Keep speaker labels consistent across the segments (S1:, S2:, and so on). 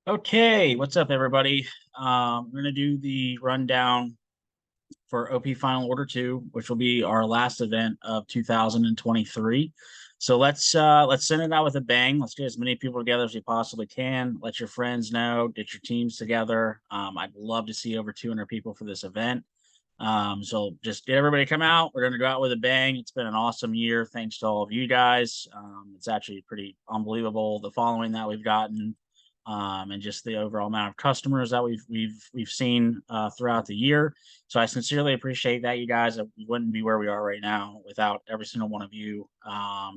S1: Okay, what's up, everybody? We're gonna do the rundown for OP Final Order 2, which will be our last event of 2023. So let's send it out with a bang. Let's get as many people together as we possibly can. Let your friends know, get your teams together. I'd love to see over 200 people for this event. So just get everybody to come out. We're gonna go out with a bang. It's been an awesome year, thanks to all of you guys. It's actually pretty unbelievable the following that we've gotten, and just the overall amount of customers that we've seen throughout the year. So I sincerely appreciate that, you guys. We wouldn't be where we are right now without every single one of you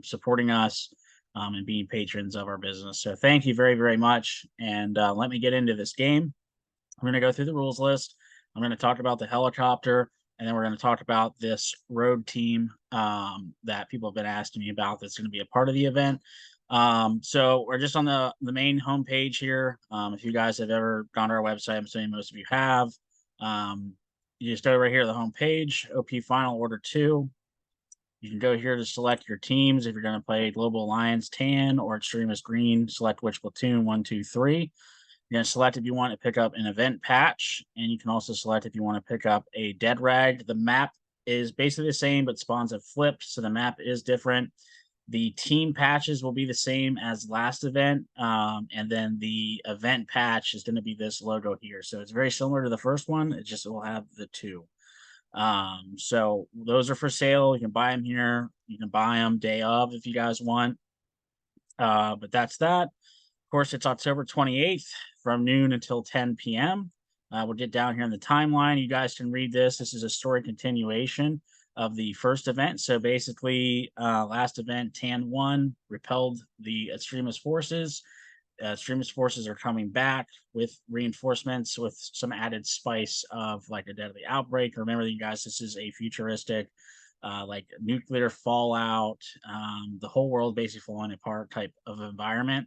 S1: supporting us and being patrons of our business. So thank you very, very much. And let me get into this game. I'm going to go through the rules list. I'm going to talk about the helicopter, and then we're going to talk about this road team that people have been asking me about that's going to be a part of the event. So we're just on the main homepage here. If you guys have ever gone to our website, I'm assuming most of you have. You just go right here to the homepage, OP Final Order 2. You can go here to select your teams. If you're going to play Global Alliance Tan or Extremist Green, select which platoon, 1, 2, 3. You're going to select if you want to pick up an event patch, and you can also select if you want to pick up a dead rag. The map is basically the same, but spawns have flipped, so the map is different. The team patches will be the same as last event, and then the event patch is going to be this logo here. So it's very similar to the first one. It just will have the two. So those are for sale. You can buy them here. You can buy them day of if you guys want. But that's that. Of course, it's October 28th from noon until 10 p.m. We'll get down here in the timeline. You guys can read this. This is a story continuation of the first event. So basically, last event, Tan 1 repelled the extremist forces. Extremist forces are coming back with reinforcements with some added spice of like a deadly outbreak. Remember, you guys, this is a futuristic, like nuclear fallout, the whole world basically falling apart type of environment.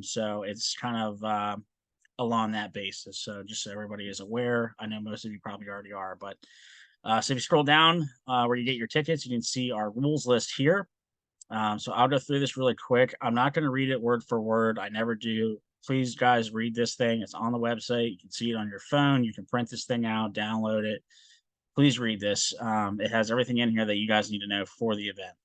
S1: So it's kind of along that basis. So just so everybody is aware, I know most of you probably already are, but so if you scroll down where you get your tickets, you can see our rules list here. So I'll go through this really quick. I'm not going to read it word for word. I never do. Please, guys, read this thing. It's on the website. You can see it on your phone. You can print this thing out, download it. Please read this. It has everything in here that you guys need to know for the event.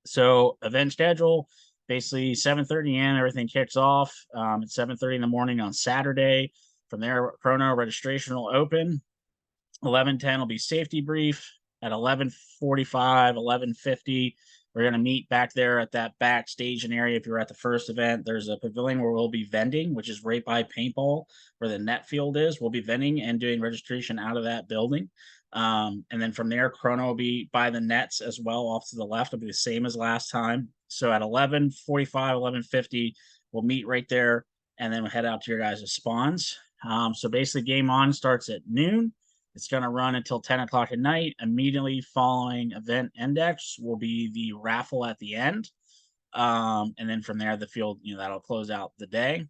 S1: So event schedule, basically 7:30 a.m. Everything kicks off at 7:30 in the morning on Saturday. From there, chrono registration will open. 11:10 will be safety brief. At 11:45, 11:50, we're going to meet back there at that backstage area. If you're at the first event, there's a pavilion where we'll be vending, which is right by paintball, where the net field is. We'll be vending and doing registration out of that building. And then from there, chrono will be by the nets as well, off to the left. It'll be the same as last time. So at 11:45, 11:50, we'll meet right there, and then we'll head out to your guys' spawns. So basically, game on starts at noon. It's going to run until 10 o'clock at night. Immediately following event index will be the raffle at the end. And then from there, the field, that'll close out the day.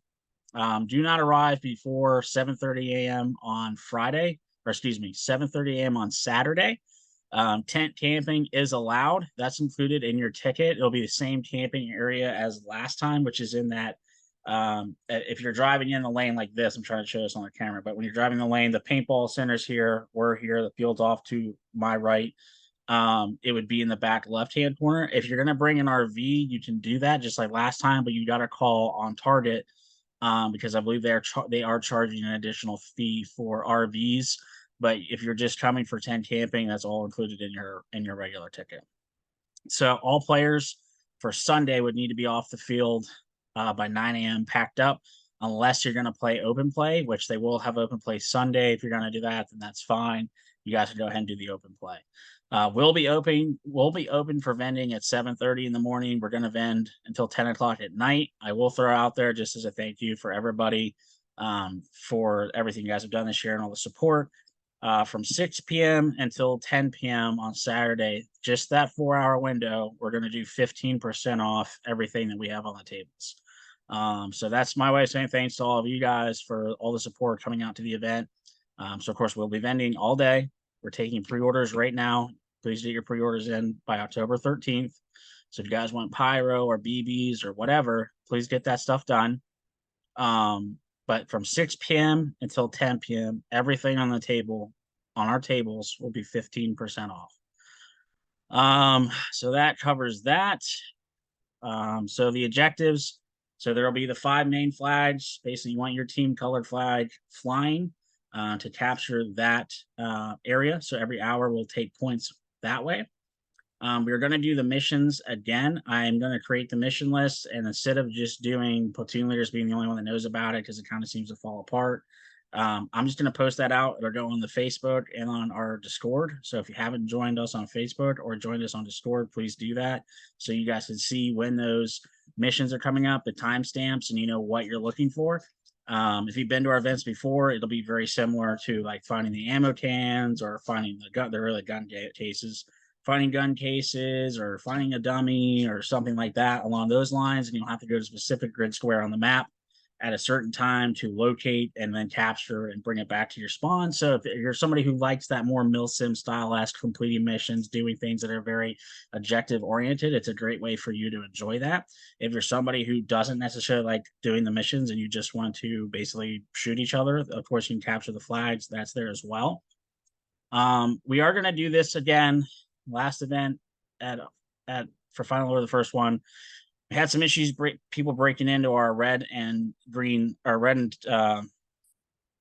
S1: Do not arrive before 7:30 a.m. on Friday, or excuse me, 7:30 a.m. on Saturday. Tent camping is allowed. That's included in your ticket. It'll be the same camping area as last time, which is in that if you're driving in the lane like this, I'm trying to show this on the camera, but when you're driving the lane, the paintball center's here, we're here, the field's off to my right. It would be in the back left-hand corner. If you're going to bring an RV, you can do that just like last time, but you got to call on target because I believe they are charging an additional fee for RVs. But if you're just coming for tent camping, that's all included in your regular ticket. So all players for Sunday would need to be off the field by 9 a.m. packed up, unless you're going to play open play, which they will have open play Sunday. If you're going to do that, then that's fine. You guys can go ahead and do the open play. We'll be open for vending at 7:30 in the morning. We're going to vend until 10 o'clock at night. I will throw out there just as a thank you for everybody for everything you guys have done this year and all the support. From 6 p.m. until 10 p.m. on Saturday, just that 4-hour window, we're going to do 15% off everything that we have on the tables. So that's my way of saying thanks to all of you guys for all the support coming out to the event. So, of course, we'll be vending all day. We're taking pre-orders right now. Please get your pre-orders in by October 13th. So if you guys want pyro or BBs or whatever, please get that stuff done. But from 6 p.m. until 10 p.m., everything on the table, on our tables, will be 15% off. So that covers that. So the objectives, so there'll be the 5 main flags. Basically, you want your team colored flag flying to capture that area. So every hour we'll take points that way. We're going to do the missions again. I'm going to create the mission list, and instead of just doing platoon leaders being the only one that knows about it because it kind of seems to fall apart, I'm just going to post that out. It'll go on the Facebook and on our Discord. So if you haven't joined us on Facebook or joined us on Discord, please do that so you guys can see when those missions are coming up, the timestamps, and you know what you're looking for. If you've been to our events before, it'll be very similar to like finding the ammo cans or finding the really gun cases, finding gun cases or finding a dummy or something like that along those lines. And you'll have to go to a specific grid square on the map at a certain time to locate and then capture and bring it back to your spawn. So if you're somebody who likes that more Milsim style-esque completing missions, doing things that are very objective oriented, it's a great way for you to enjoy that. If you're somebody who doesn't necessarily like doing the missions and you just want to basically shoot each other, of course you can capture the flags. That's there as well. We are going to do this again. Last event at for final order, the first one, we had some issues, people breaking into our red and green, or red and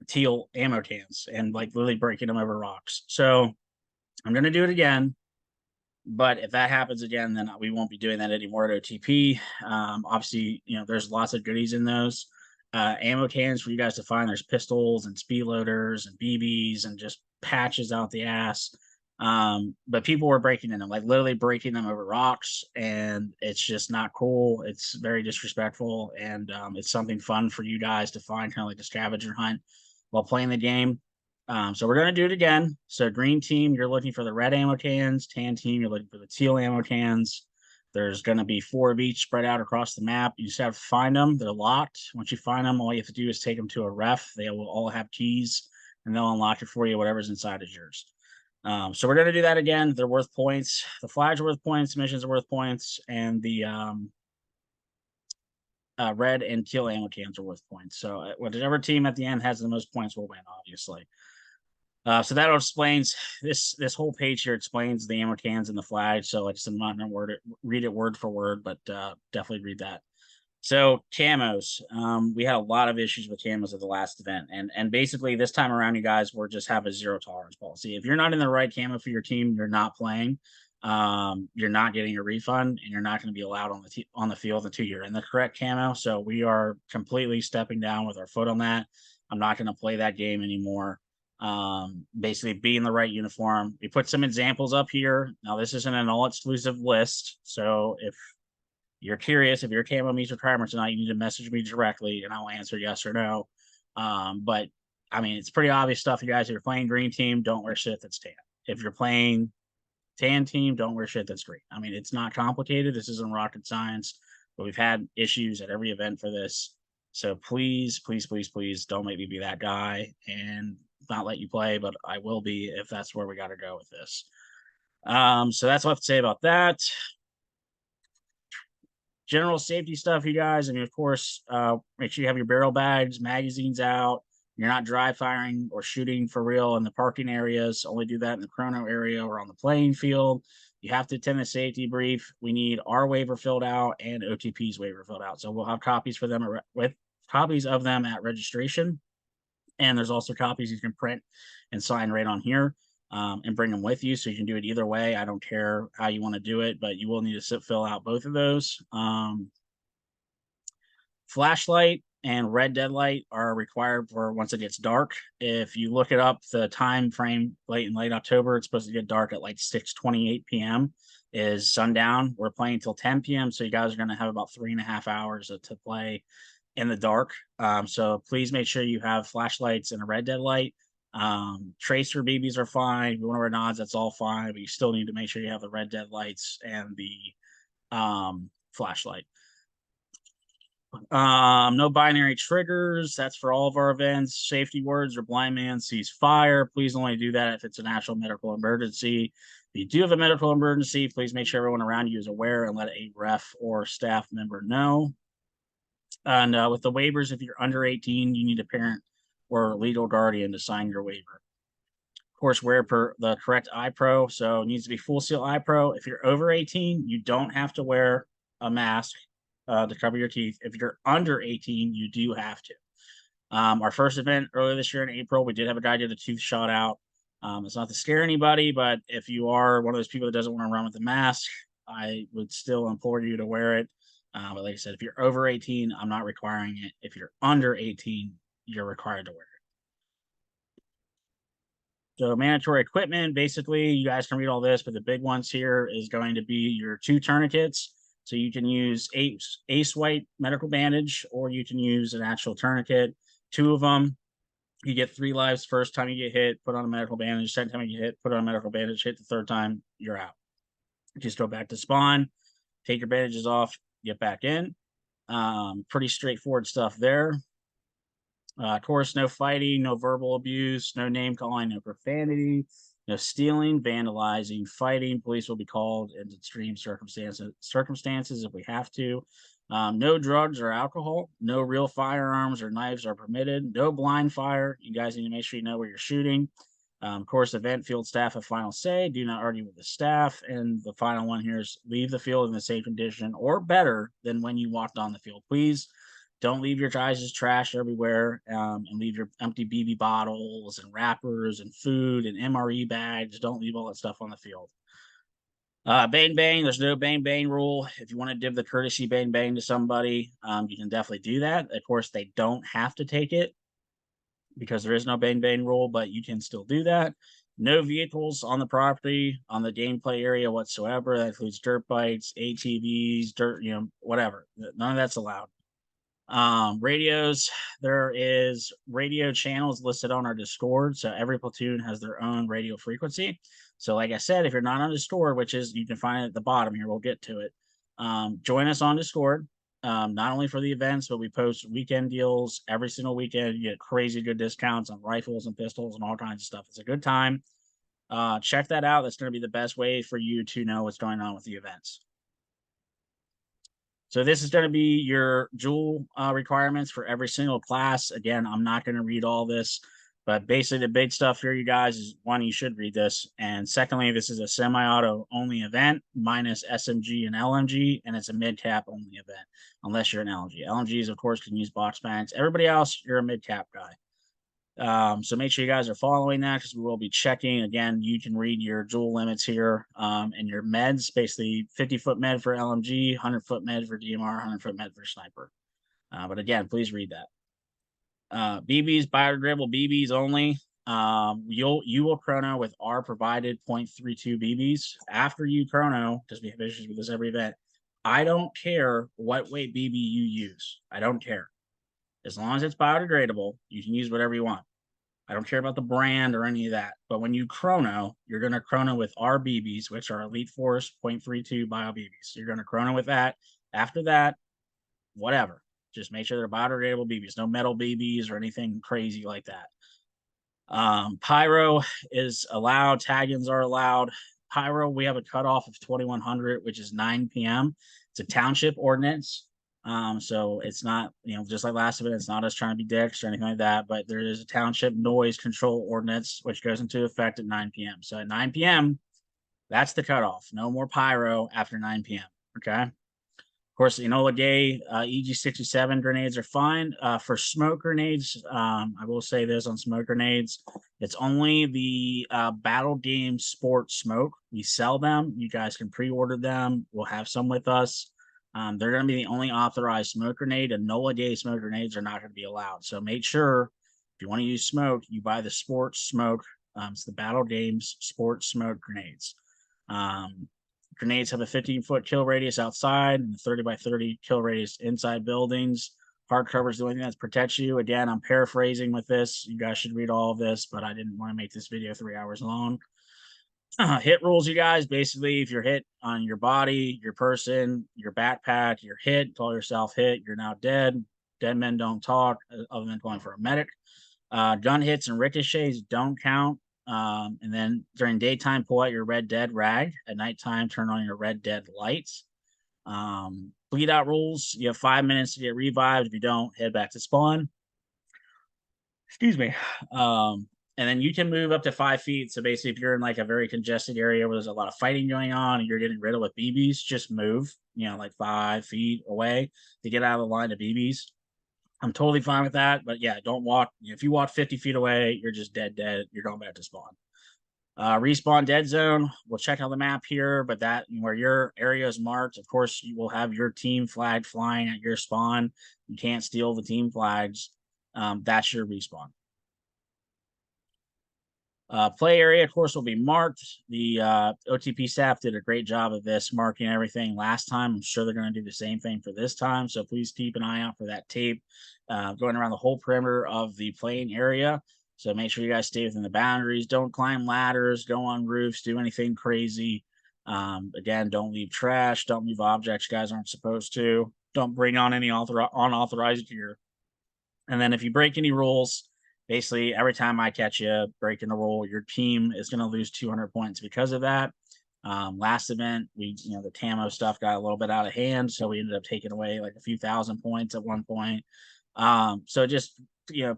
S1: teal ammo cans and like literally breaking them over rocks. So I'm going to do it again. But if that happens again, then we won't be doing that anymore at OTP. Obviously, you know, there's lots of goodies in those ammo cans for you guys to find. There's pistols and speed loaders and BBs and just patches out the ass. But people were breaking in them, like literally breaking them over rocks, and it's just not cool. It's very disrespectful, and it's something fun for you guys to find, kind of like a scavenger hunt while playing the game. So we're going to do it again. So green team, you're looking for the red ammo cans. Tan team, you're looking for the teal ammo cans. There's going to be 4 of each spread out across the map. You just have to find them. They're locked. Once you find them, all you have to do is take them to a ref. They will all have keys, and they'll unlock it for you. Whatever's inside is yours. So we're going to do that again. They're worth points. The flags are worth points. Missions are worth points. And the red and teal ammo cans are worth points. So whatever team at the end has the most points will win, obviously. So that explains this whole page here explains the ammo cans and the flag. So I'm not going to read it word for word, but definitely read that. So camos, we had a lot of issues with camos at the last event, and basically this time around, you guys were just have a 0 tolerance policy. If you're not in the right camo for your team, you're not playing. You're not getting a refund, and you're not going to be allowed on the field until you're in the correct camo. So we are completely stepping down with our foot on that. I'm not going to play that game anymore. Basically be in the right uniform. We put some examples up here. Now this isn't an all exclusive list, so if you're curious if your camo meets requirements or not, you need to message me directly and I'll answer yes or no. But I mean, it's pretty obvious stuff, you guys. If you're playing green team, don't wear shit that's tan. If you're playing tan team, don't wear shit that's green. I mean, it's not complicated. This isn't rocket science, but we've had issues at every event for this. So please, please, please, please don't make me be that guy and not let you play, but I will be if that's where we got to go with this. So that's what I have to say about that. General safety stuff, you guys. I mean, of course, make sure you have your barrel bags, magazines out. You're not dry firing or shooting for real in the parking areas. Only do that in the chrono area or on the playing field. You have to attend the safety brief. We need our waiver filled out and OTP's waiver filled out. So we'll have copies for them with copies of them at registration. And there's also copies you can print and sign right on here. And bring them with you, so you can do it either way. I don't care how you want to do it, but you will need to fill out both of those. Flashlight and red deadlight are required for once it gets dark. If you look it up, the time frame in late October, it's supposed to get dark at like 6:28 p.m. is sundown. We're playing until 10 p.m., so you guys are going to have about 3.5 hours to play in the dark. So please make sure you have flashlights and a red deadlight. Tracer BBs are fine. If you want to wear nods, that's all fine, but you still need to make sure you have the red deadlights and the flashlight. No binary triggers. That's for all of our events. Safety words or blind man sees fire. Please only do that if it's an actual medical emergency. If you do have a medical emergency, please make sure everyone around you is aware and let a ref or staff member know. And with the waivers, if you're under 18, you need a parent or legal guardian to sign your waiver. Of course, wear the correct eye pro. So it needs to be full seal eye pro. If you're over 18, you don't have to wear a mask to cover your teeth. If you're under 18, you do have to. Our first event earlier this year in April, we did have a guy get a tooth shot out. It's not to scare anybody, but if you are one of those people that doesn't want to run with the mask, I would still implore you to wear it. But like I said, if you're over 18, I'm not requiring it. If you're under 18, you're required to wear it. So mandatory equipment, basically, you guys can read all this, but the big ones here is going to be your 2 tourniquets. So you can use Ace White medical bandage, or you can use an actual tourniquet. 2 of them, you get 3 lives first time you get hit, put on a medical bandage. Second time you get hit, put on a medical bandage. Hit the third time, you're out. Just go back to spawn, take your bandages off, get back in. Pretty straightforward stuff there. Of course, no fighting, no verbal abuse, no name calling, no profanity, no stealing, vandalizing, fighting. Police will be called in extreme circumstances if we have to. No drugs or alcohol. No real firearms or knives are permitted. No blind fire. You guys need to make sure you know where you're shooting. Of course, event field staff have final say. Do not argue with the staff. And the final one here is leave the field in a safe condition or better than when you walked on the field. Please don't leave your guys' trash everywhere, and leave your empty BB bottles and wrappers and food and MRE bags. Don't leave all that stuff on the field. Bang bang. There's no bang bang rule. If you want to give the courtesy bang bang to somebody, you can definitely do that. Of course, they don't have to take it because there is no bang bang rule, but you can still do that. No vehicles on the property, on the gameplay area whatsoever. That includes dirt bikes, ATVs, dirt, whatever. None of that's allowed. Radios, there is radio channels listed on our Discord. So every platoon has their own radio frequency. So like I said, if you're not on Discord, which is, you can find it at the bottom here, we'll get to it. Join us on Discord. Not only for the events, but we post weekend deals every single weekend. You get crazy good discounts on rifles and pistols and all kinds of stuff. It's a good time. Check that out. That's going to be the best way for you to know what's going on with the events. So this is going to be your jewel requirements for every single class. Again, I'm not going to read all this, but basically the big stuff here, you guys, is one, you should read this. And secondly, this is a semi-auto only event minus SMG and LMG, and it's a mid-cap only event, unless you're an LMG. LMGs, of course, can use box banks. Everybody else, you're a mid-cap guy. So make sure you guys are following that because we will be checking. Again, you can read your jewel limits here and your meds, basically 50-foot med for LMG, 100-foot med for DMR, 100-foot med for sniper. But again, please read that. BBs, biodegradable BBs only. You will chrono with our provided 0.32 BBs. After you chrono, because we have issues with this every event, I don't care what weight BB you use. I don't care. As long as it's biodegradable, you can use whatever you want. I don't care about the brand or any of that. But when you chrono, you're going to chrono with our BBs, which are Elite Force 0.32 bio BBs. So you're going to chrono with that. After that, whatever. Just make sure they're biodegradable BBs. No metal BBs or anything crazy like that. Pyro is allowed. Tag-ins are allowed. Pyro, we have a cutoff of 2100, which is 9 p.m. It's a township ordinance. So it's not, just like last event, it's not us trying to be dicks or anything like that, but there is a township noise control ordinance, which goes into effect at 9 p.m. So at 9 p.m., that's the cutoff. No more pyro after 9 p.m. Okay. Of course, Enola Gay, EG67 grenades are fine. For smoke grenades, I will say this on smoke grenades, it's only the Battle Game Sport smoke. We sell them. You guys can pre-order them. We'll have some with us. They're going to be the only authorized smoke grenade, and Enola Gay smoke grenades are not going to be allowed. So make sure if you want to use smoke, you buy the sports smoke. It's the Battle Games Sports Smoke grenades. Grenades have a 15-foot kill radius outside and a 30 by 30 kill radius inside buildings. Hard cover is the only thing that protects you. Again, I'm paraphrasing with this. You guys should read all of this, but I didn't want to make this video 3 hours long. Hit rules, you guys. Basically, if you're hit on your body, your person, your backpack, you're hit, call yourself hit, you're now dead. Dead men don't talk other than calling for a medic. Gun hits and ricochets don't count. And then during daytime, pull out your Red Dead rag. At nighttime, turn on your Red Dead lights. Bleed out rules. You have 5 minutes to get revived. If you don't, head back to spawn. Excuse me. And then you can move up to 5 feet. So basically, if you're in like a very congested area where there's a lot of fighting going on and you're getting riddled with BBs, just move, like 5 feet away to get out of the line of BBs. I'm totally fine with that. But yeah, don't walk. If you walk 50 feet away, you're just dead. You're going back to spawn. Respawn dead zone. We'll check out the map here, but that where your area is marked, of course, you will have your team flag flying at your spawn. You can't steal the team flags. That's your respawn. Play area, of course, will be marked. The OTP staff did a great job of this, marking everything last time. I'm sure they're going to do the same thing for this time. So please keep an eye out for that tape going around the whole perimeter of the playing area. So make sure you guys stay within the boundaries. Don't climb ladders, go on roofs, do anything crazy. Again, don't leave trash. Don't move objects you guys aren't supposed to. Don't bring on any unauthorized gear. And then if you break any rules, basically every time I catch you breaking the rule, your team is going to lose 200 points because of that. Last event, the Tamo stuff got a little bit out of hand, so we ended up taking away like a few thousand points at one point. So just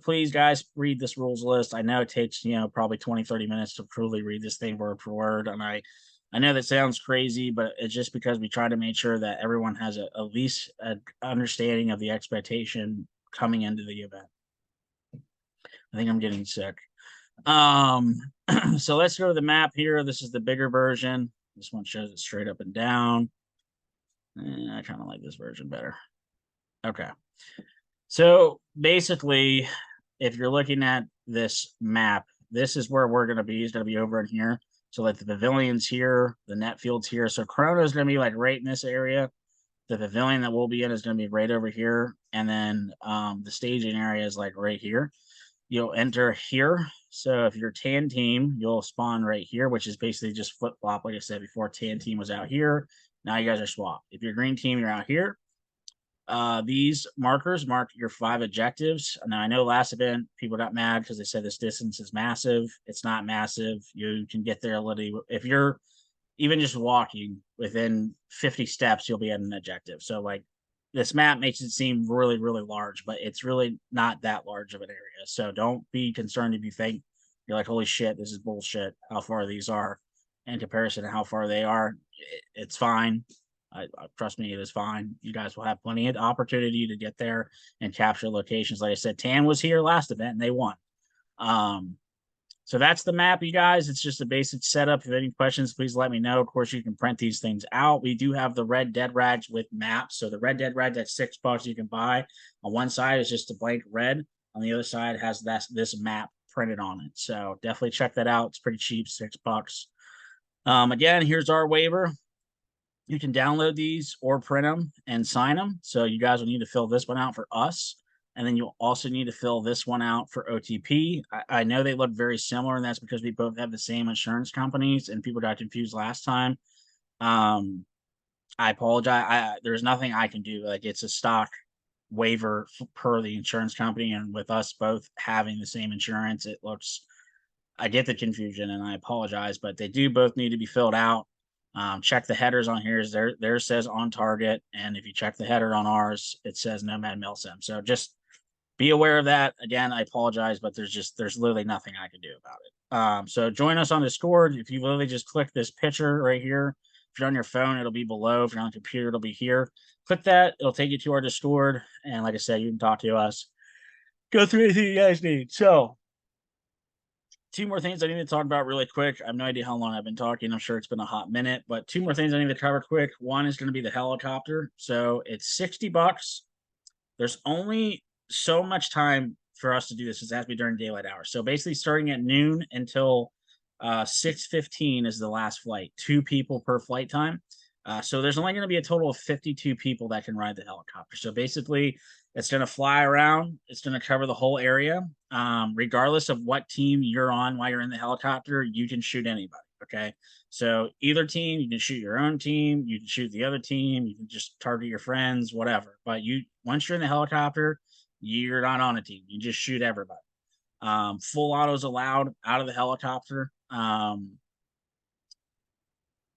S1: please guys read this rules list. I know it takes probably 20-30 minutes to truly read this thing word for word, and I know that sounds crazy, but it's just because we try to make sure that everyone has at least an understanding of the expectation coming into the event. I think I'm getting sick. So let's go to the map here. This is the bigger version. This one shows it straight up and down. I kind of like this version better. Okay. So basically, if you're looking at this map, this is where we're going to be. It's going to be over in here. So like the pavilion's here, the net field's here. So Corona is going to be like right in this area. The pavilion that we'll be in is going to be right over here. And then the staging area is like right here. You'll enter here. So if you're tan team, you'll spawn right here, which is basically just flip flop. Like I said before, tan team was out here. Now you guys are swapped. If you're green team, you're out here. These markers mark your 5 objectives. Now I know last event people got mad because they said this distance is massive. It's not massive. You can get there a little. If you're even just walking within 50 steps, you'll be at an objective. So like this map makes it seem really, really large, but it's really not that large of an area. So don't be concerned if you think you're like, holy shit, this is bullshit, how far these are in comparison to how far they are. It's fine. Trust me, it is fine. You guys will have plenty of opportunity to get there and capture locations. Like I said, Tan was here last event and they won. So that's the map, you guys. It's just a basic setup. If you have any questions, please let me know. Of course, you can print these things out. We do have the red dead rags with maps. So the red dead rag, that's $6 you can buy. On one side is just a blank red. On the other side has this map printed on it. So definitely check that out. It's pretty cheap, $6. Again, here's our waiver. You can download these or print them and sign them. So you guys will need to fill this one out for us. And then you'll also need to fill this one out for OTP. I know they look very similar, and that's because we both have the same insurance companies, and people got confused last time. I apologize. There's nothing I can do. Like, it's a stock waiver per the insurance company, and with us both having the same insurance, I get the confusion, and I apologize, but they do both need to be filled out. Check the headers on here. Theirs says on target, and if you check the header on ours, it says Nomad Milsim. So just be aware of that. Again, I apologize, but there's literally nothing I can do about it. So join us on Discord. If you literally just click this picture right here, if you're on your phone, it'll be below. If you're on a computer, it'll be here. Click that. It'll take you to our Discord. And like I said, you can talk to us. Go through anything you guys need. So 2 more things I need to talk about really quick. I have no idea how long I've been talking. I'm sure it's been a hot minute, but 2 more things I need to cover quick. One is going to be the helicopter. So it's $60. There's only so much time for us to do this. It has to be during daylight hours. So basically starting at noon until 6:15 is the last flight. 2 people per flight time. So there's only going to be a total of 52 people that can ride the helicopter. So basically it's going to fly around. It's going to cover the whole area. Regardless of what team you're on while you're in the helicopter, you can shoot anybody. Okay. So either team, you can shoot your own team, you can shoot the other team, you can just target your friends, whatever. But once you're in the helicopter, you're not on a team. You just shoot everybody. Full autos allowed out of the helicopter.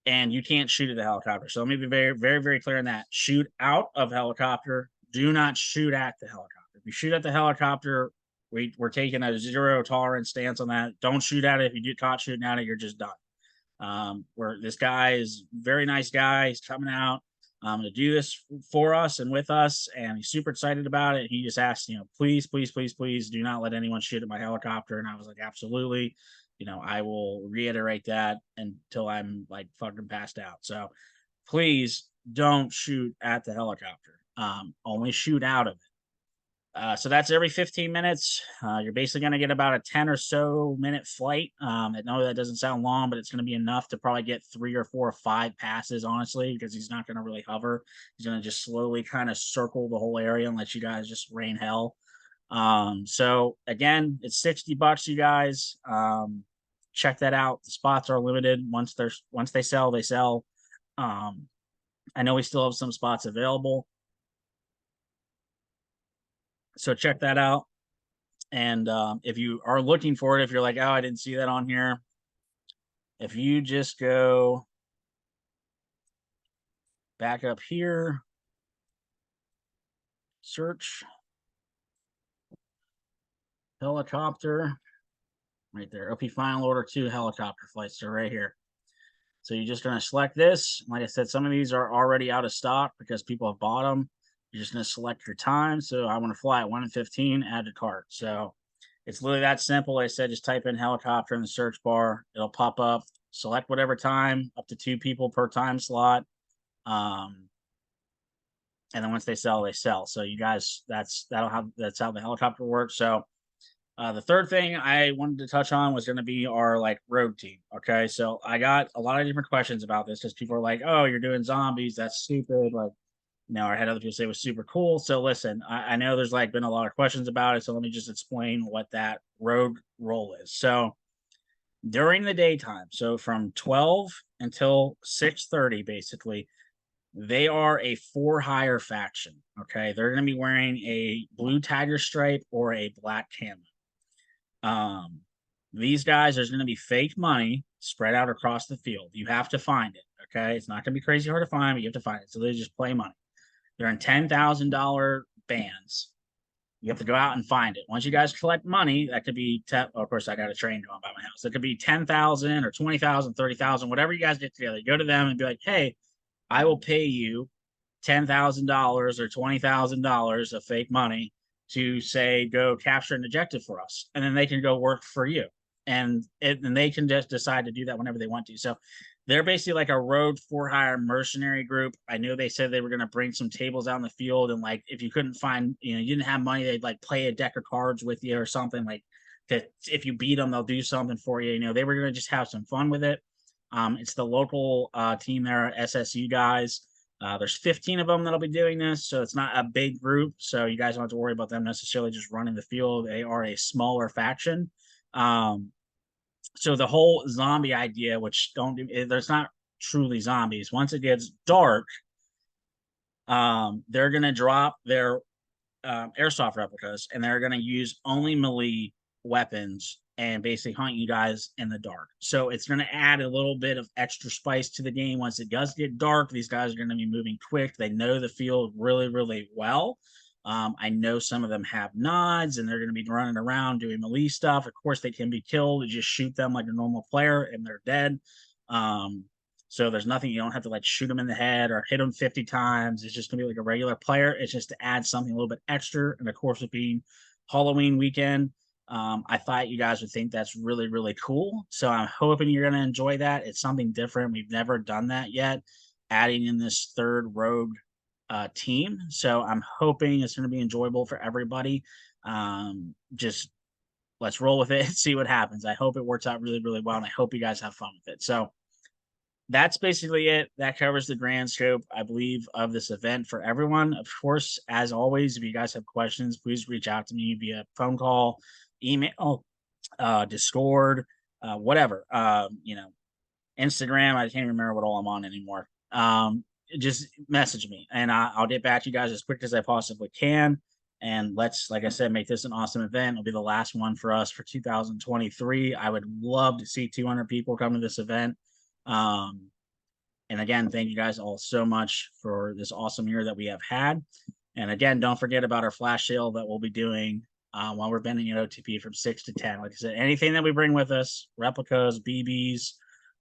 S1: and you can't shoot at the helicopter. So let me be very, very, very clear on that. Shoot out of helicopter. Do not shoot at the helicopter. If you shoot at the helicopter, we're taking a zero tolerance stance on that. Don't shoot at it. If you get caught shooting at it, you're just done. Where this guy is very nice guy. He's coming out to do this for us and with us, and he's super excited about it. He just asked, please, please, please, please do not let anyone shoot at my helicopter. And I was like, absolutely. I will reiterate that until I'm like fucking passed out. So please don't shoot at the helicopter. Only shoot out of it. So that's every 15 minutes. You're basically going to get about a 10 or so minute flight. I know that doesn't sound long, but it's going to be enough to probably get 3 or 4 or 5 passes, honestly, because he's not going to really hover. He's going to just slowly kind of circle the whole area and let you guys just rain hell. So again, it's $60, you guys. Check that out. The spots are limited. Once they sell, they sell. I know we still have some spots available. So check that out. And if you are looking for it, if you're like, oh, I didn't see that on here, if you just go back up here, search helicopter, right there, OP Final Order 2 helicopter flights, so right here. So you're just going to select this. Like I said, some of these are already out of stock because people have bought them. You're just going to select your time. So I want to fly at 1:15, add to cart. So it's literally that simple. Like I said, just type in helicopter in the search bar. It'll pop up. Select whatever time, up to 2 people per time slot. And then once they sell, they sell. So you guys, that's how the helicopter works. So the third thing I wanted to touch on was going to be our like road team. Okay, so I got a lot of different questions about this because people are like, "Oh, you're doing zombies? That's stupid." Like, I had other people say it was super cool. So listen, I know there's like been a lot of questions about it. So let me just explain what that road role is. So during the daytime, so from 12 until 6:30, basically, they are a for hire faction. Okay, they're going to be wearing a blue tiger stripe or a black camo. These guys, there's going to be fake money spread out across the field. You have to find it. Okay, it's not going to be crazy hard to find, but you have to find it. So they just play money. They're in $10,000 bands. You have to go out and find it. Once you guys collect money, that could be, of course, I got a train going by my house. It could be 10,000 or 20,000, 30,000, whatever you guys get together. Go to them and be like, hey, I will pay you $10,000 or $20,000 of fake money to say go capture an objective for us, and then they can go work for you, and they can just decide to do that whenever they want to. So they're basically like a road for hire mercenary group. I know they said they were going to bring some tables out in the field, and like if you couldn't find, you didn't have money, they'd like play a deck of cards with you or something, like that if you beat them, they'll do something for you. They were going to just have some fun with it. It's the local team there, SSU guys. There's 15 of them that'll be doing this, so it's not a big group. So you guys don't have to worry about them necessarily just running the field. They are a smaller faction. So the whole zombie idea, which there's not truly zombies. Once it gets dark, they're gonna drop their airsoft replicas, and they're gonna use only melee weapons and basically hunt you guys in the dark. So it's going to add a little bit of extra spice to the game. Once it does get dark, these guys are going to be moving quick. They know the field really, really well. I know some of them have nods, and they're going to be running around doing melee stuff. Of course, they can be killed. You just shoot them like a normal player, and they're dead. So there's nothing, you don't have to like shoot them in the head or hit them 50 times. It's just going to be like a regular player. It's just to add something a little bit extra. And of course, it being Halloween weekend, I thought you guys would think that's really, really cool. So I'm hoping you're going to enjoy that. It's something different. We've never done that yet, adding in this third rogue team. So I'm hoping it's going to be enjoyable for everybody. Just let's roll with it and see what happens. I hope it works out really, really well, and I hope you guys have fun with it. So that's basically it. That covers the grand scope, I believe, of this event for everyone. Of course, as always, if you guys have questions, please reach out to me via phone call, email, Discord, whatever. Instagram. I can't remember what all I'm on anymore. Just message me, and I'll get back to you guys as quick as I possibly can. And let's, like I said, make this an awesome event. It'll be the last one for us for 2023. I would love to see 200 people come to this event. And again, thank you guys all so much for this awesome year that we have had. And again, don't forget about our flash sale that we'll be doing while we're bending an OTP from 6 to 10. Like I said, anything that we bring with us, replicas, BBs,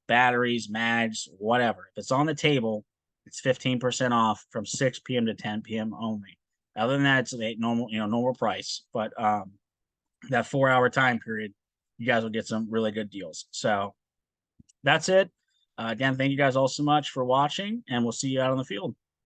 S1: batteries, mags, whatever. If it's on the table, it's 15% off from 6 p.m. to 10 p.m. only. Other than that, it's a normal, normal price. But that 4-hour time period, you guys will get some really good deals. So that's it. Again, thank you guys all so much for watching, and we'll see you out on the field.